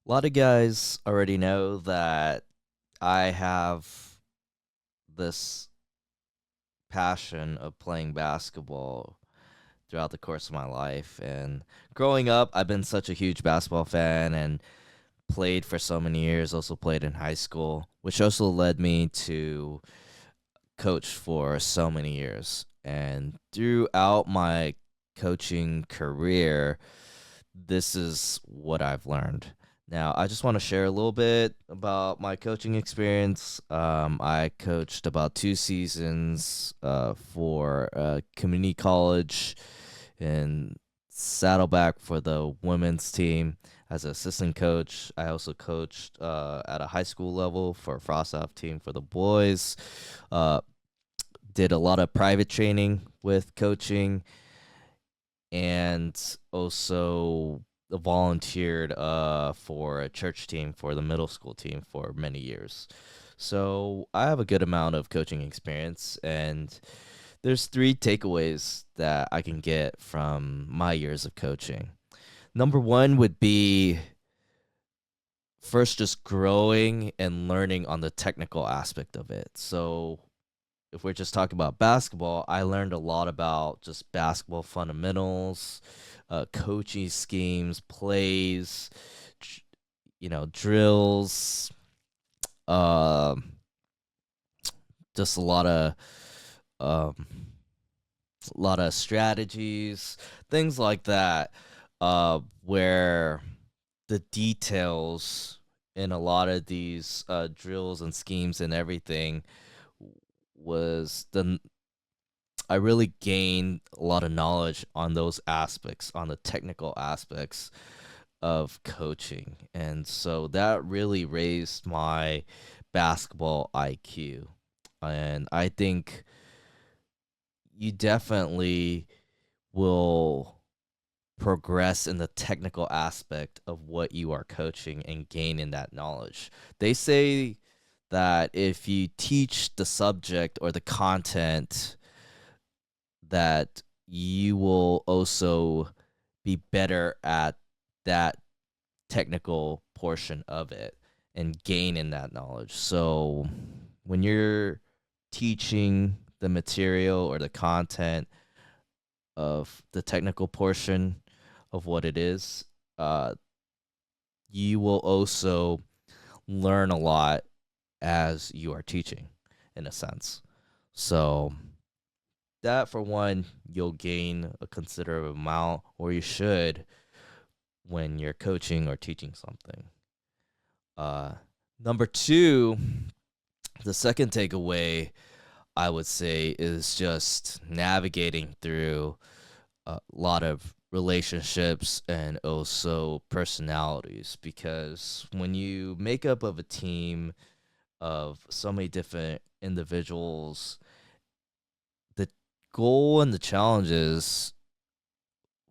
A lot of guys already know that I have this passion of playing basketball throughout the course of my life. And growing up, I've been such a huge basketball fan and played for so many years, also played in high school, which also led me to coach for so many years. And throughout my coaching career, this is what I've learned. Now, I just want to share a little bit about my coaching experience. I coached about 2 seasons for community college in Saddleback for the women's team as an assistant coach. I also coached at a high school level for a frost-off team for the boys. Uh, did a lot of private training with coaching and also volunteered for a church team for the middle school team for many years. So I have a good amount of coaching experience, and there's three takeaways that I can get from my years of coaching. Number one would be first just growing and learning on the technical aspect of it. So if we're just talking about basketball, I learned a lot about just basketball fundamentals, coaching schemes, plays, drills, uh, just um, a lot of strategies, things like that, where the details in a lot of these drills and schemes and everything was the I really gained a lot of knowledge on those aspects, on the technical aspects of coaching. And so that really raised my basketball IQ. And I think you definitely will progress in the technical aspect of what you are coaching and gain in that knowledge. They say that if you teach the subject or the content, that you will also be better at that technical portion of it and gain in that knowledge. So when you're teaching the material or the content of the technical portion of what it is, uh, you will also learn a lot as you are teaching, in a sense. So that, for one, you'll gain a considerable amount, or you should, when you're coaching or teaching something. Uh, Number two, the second takeaway I would say is just navigating through a lot of relationships and also personalities, because when you make up of a team of so many different individuals, the goal and the challenges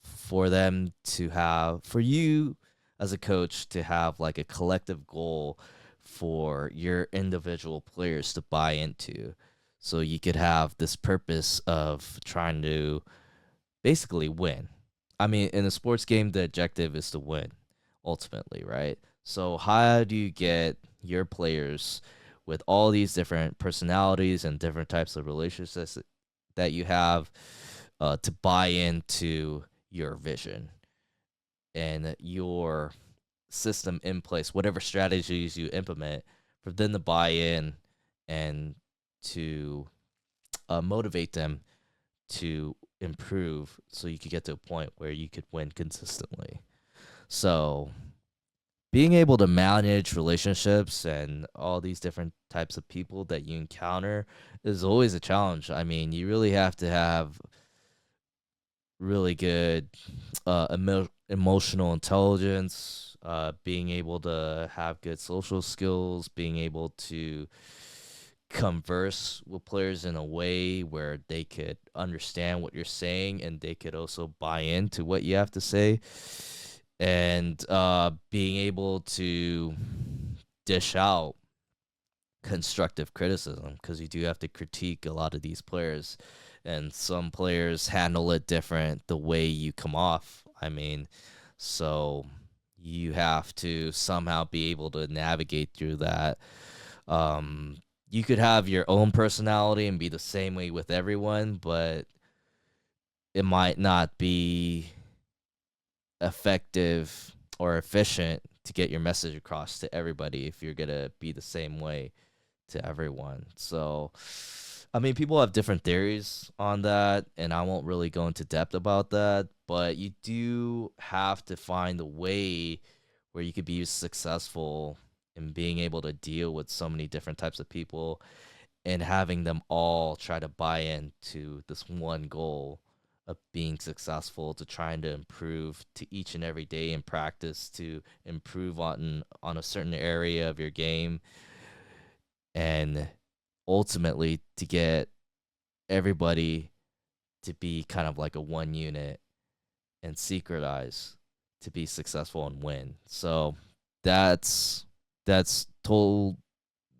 for them to have, for you as a coach to have like a collective goal for your individual players to buy into, so you could have this purpose of trying to basically win. I mean, in a sports game, the objective is to win ultimately, right? So how do you get your players with all these different personalities and different types of relationships that you have to buy into your vision and your system in place, whatever strategies you implement, for them to buy in and to motivate them to improve, so you could get to a point where you could win consistently. So being able to manage relationships and all these different types of people that you encounter is always a challenge. I mean, you really have to have really good emotional intelligence, being able to have good social skills, being able to converse with players in a way where they could understand what you're saying and they could also buy into what you have to say, and being able to dish out constructive criticism, because you do have to critique a lot of these players, and some players handle it different the way you come off. I mean, so you have to somehow be able to navigate through that. You could have your own personality and be the same way with everyone, but it might not be effective or efficient to get your message across to everybody if you're gonna be the same way to everyone. So, I mean, people have different theories on that, and I won't really go into depth about that. But you do have to find a way where you could be successful in being able to deal with so many different types of people and having them all try to buy into this one goal of being successful, to trying to improve to each and every day in practice, to improve on a certain area of your game, and ultimately to get everybody to be kind of like a one unit and secretize to be successful and win. So that's that's total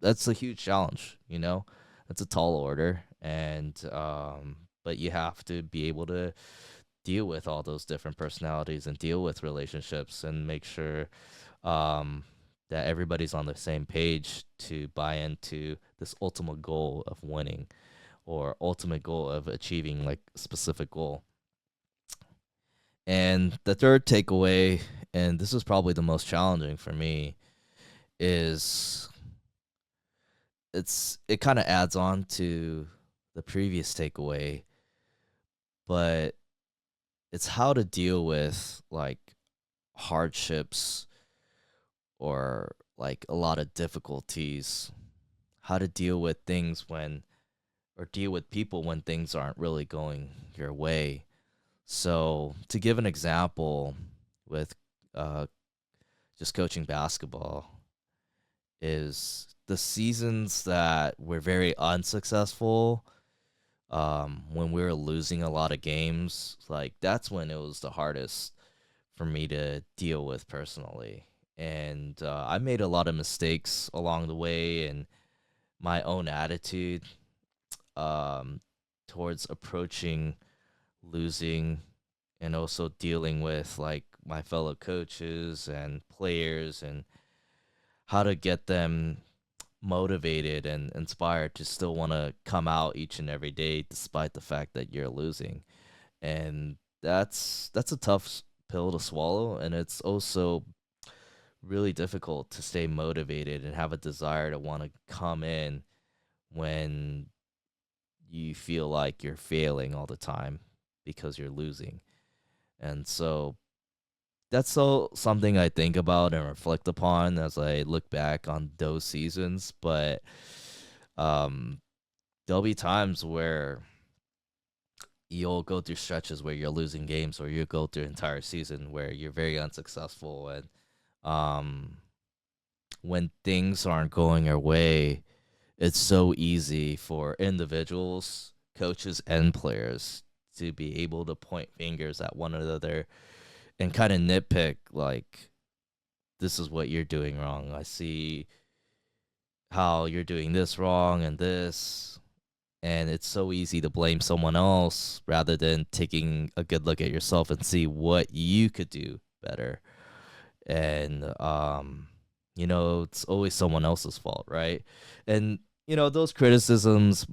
that's a huge challenge, you know. That's a tall order, and but you have to be able to deal with all those different personalities and deal with relationships and make sure um that everybody's on the same page to buy into this ultimate goal of winning, or ultimate goal of achieving like a specific goal. And the third takeaway, and this is probably the most challenging for me, is it kind of adds on to the previous takeaway, but it's how to deal with like hardships or like a lot of difficulties, how to deal with things when, or deal with people when things aren't really going your way. So, to give an example with uh, just coaching basketball, is the seasons that were very unsuccessful, when we were losing a lot of games, like that's when it was the hardest for me to deal with personally. And I made a lot of mistakes along the way, and my own attitude um, towards approaching losing, and also dealing with like my fellow coaches and players, and how to get them motivated and inspired to still want to come out each and every day despite the fact that you're losing. And that's a tough pill to swallow, and it's also really difficult to stay motivated and have a desire to want to come in when you feel like you're failing all the time because you're losing. And so that's something I think about and reflect upon as I look back on those seasons. But um, there'll be times where you'll go through stretches where you're losing games, or you go through an entire season where you're very unsuccessful. And um, when things aren't going your way, it's so easy for individuals, coaches, and players to be able to point fingers at one another and kind of nitpick, like, this is what you're doing wrong. I see how you're doing this wrong and this. And it's so easy to blame someone else rather than taking a good look at yourself and see what you could do better. And it's always someone else's fault, right? And those criticisms,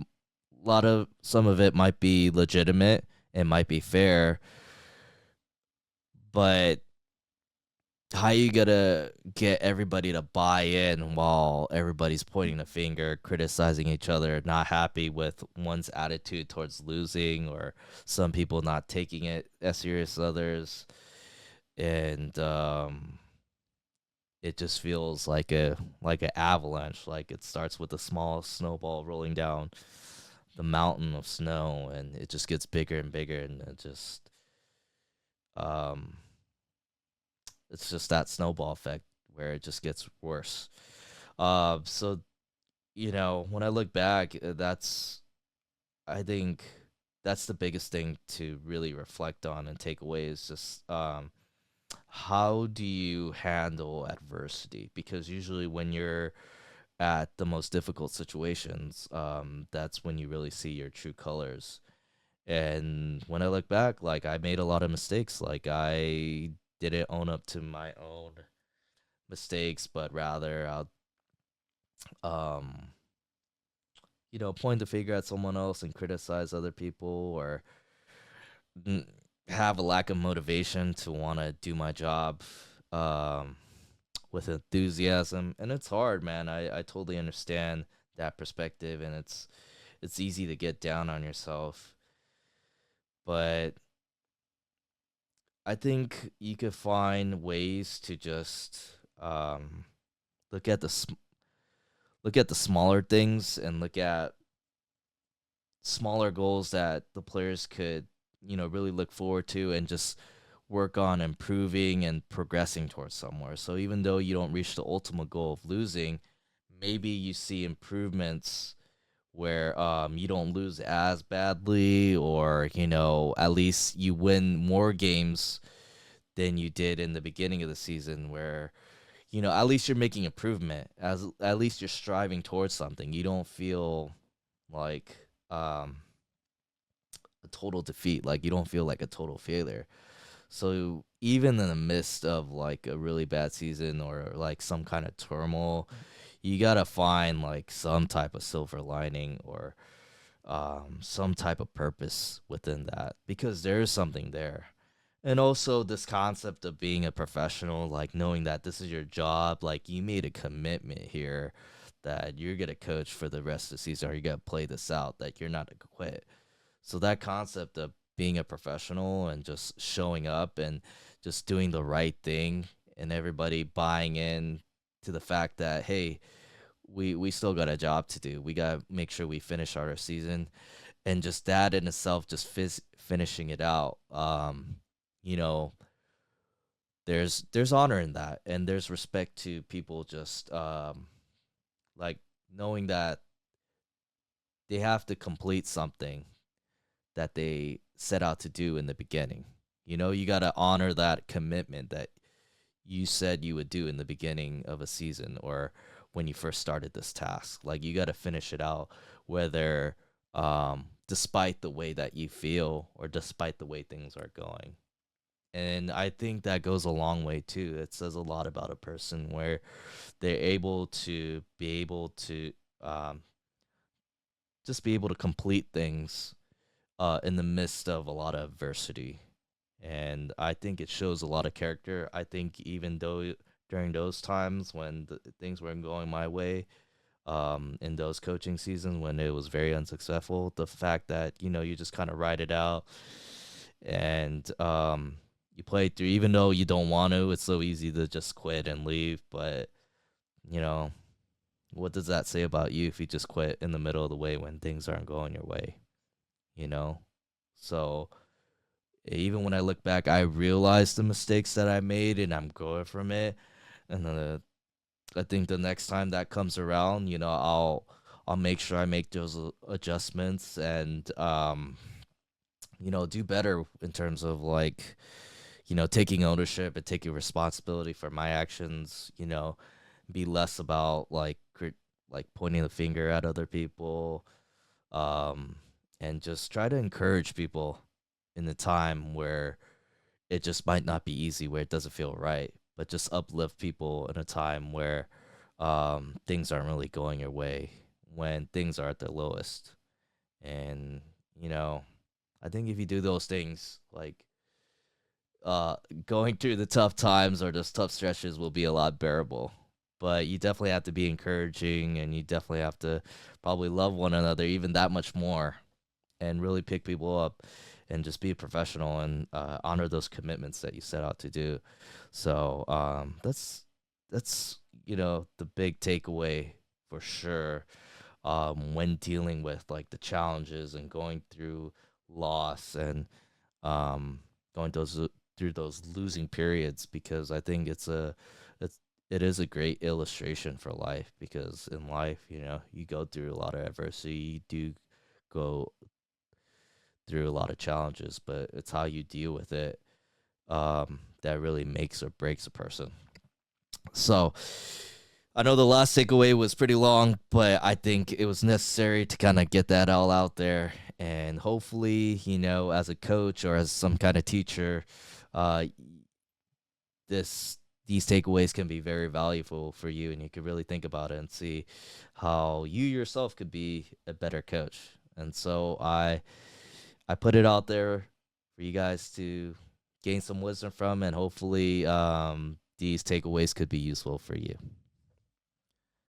some of it might be legitimate and might be fair, but how you gonna get everybody to buy in while everybody's pointing the finger, criticizing each other, not happy with one's attitude towards losing, or some people not taking it as serious as others? And it just feels like an avalanche. Like it starts with a small snowball rolling down the mountain of snow, and it just gets bigger and bigger, and um it's just that snowball effect where it just gets worse. So when I look back, I think that's the biggest thing to really reflect on and take away, is just how do you handle adversity? Because usually when you're at the most difficult situations, that's when you really see your true colors. And when I look back, like I made a lot of mistakes. Like I didn't own up to my own mistakes, but rather I'll um point the finger at someone else and criticize other people, or n- have a lack of motivation to want to do my job um with enthusiasm. And it's hard, man. I totally understand that perspective, and it's easy to get down on yourself. But I think you could find ways to just look at look at the smaller things, and look at smaller goals that the players could, really look forward to, and just work on improving and progressing towards somewhere. So even though you don't reach the ultimate goal of losing, maybe you see improvements where you don't lose as badly, or at least you win more games than you did in the beginning of the season, where at least you're making improvement, as at least you're striving towards something. You don't feel like a total defeat, like you don't feel like a total failure. So even in the midst of like a really bad season, or like some kind of turmoil, you gotta find like some type of silver lining, or some type of purpose within that, because there is something there. And also this concept of being a professional, like knowing that this is your job, like you made a commitment here that you're gonna coach for the rest of the season, or you're gonna play this out, that you're not gonna quit. So that concept of being a professional and just showing up and just doing the right thing, and everybody buying in to the fact that, hey, we still got a job to do. We got to make sure we finish our season, and just that in itself, just finishing it out. You know, there's honor in that, and there's respect to people just like knowing that they have to complete something that they set out to do in the beginning. You got to honor that commitment that you said you would do in the beginning of a season, or when you first started this task. Like you got to finish it out, whether despite the way that you feel, or despite the way things are going. And I think that goes a long way too. It says a lot about a person, where they're able to um, just be able to complete things in the midst of a lot of adversity. And I think it shows a lot of character. I think even though during those times when things weren't going my way, in those coaching seasons when it was very unsuccessful, the fact that you just kind of ride it out, and you play through, even though you don't want to. It's so easy to just quit and leave, but you know what does that say about you if you just quit in the middle of the way when things aren't going your way? You know, so even when I look back, I realize the mistakes that I made, and I'm growing from it. And I think the next time that comes around, I'll make sure I make those adjustments, and do better in terms of like, taking ownership and taking responsibility for my actions. Be less about like like pointing the finger at other people, um, and just try to encourage people in the time where it just might not be easy, where it doesn't feel right, but just uplift people in a time where things aren't really going your way, when things are at their lowest. And, you know, I think if you do those things, like uh, going through the tough times or those tough stretches will be a lot bearable. But you definitely have to be encouraging, and you definitely have to probably love one another even that much more, and really pick people up, and just be a professional, and honor those commitments that you set out to do. So that's the big takeaway for sure, when dealing with like the challenges and going through loss, and um, going through those losing periods, because I think it is a great illustration for life, because in life, you go through a lot of adversity, you do go through a lot of challenges, but it's how you deal with it that really makes or breaks a person. So I know the last takeaway was pretty long, but I think it was necessary to kind of get that all out there. And hopefully, as a coach or as some kind of teacher, uh, this these takeaways can be very valuable for you, and you could really think about it and see how you yourself could be a better coach. And so I put it out there for you guys to gain some wisdom from, and hopefully these takeaways could be useful for you.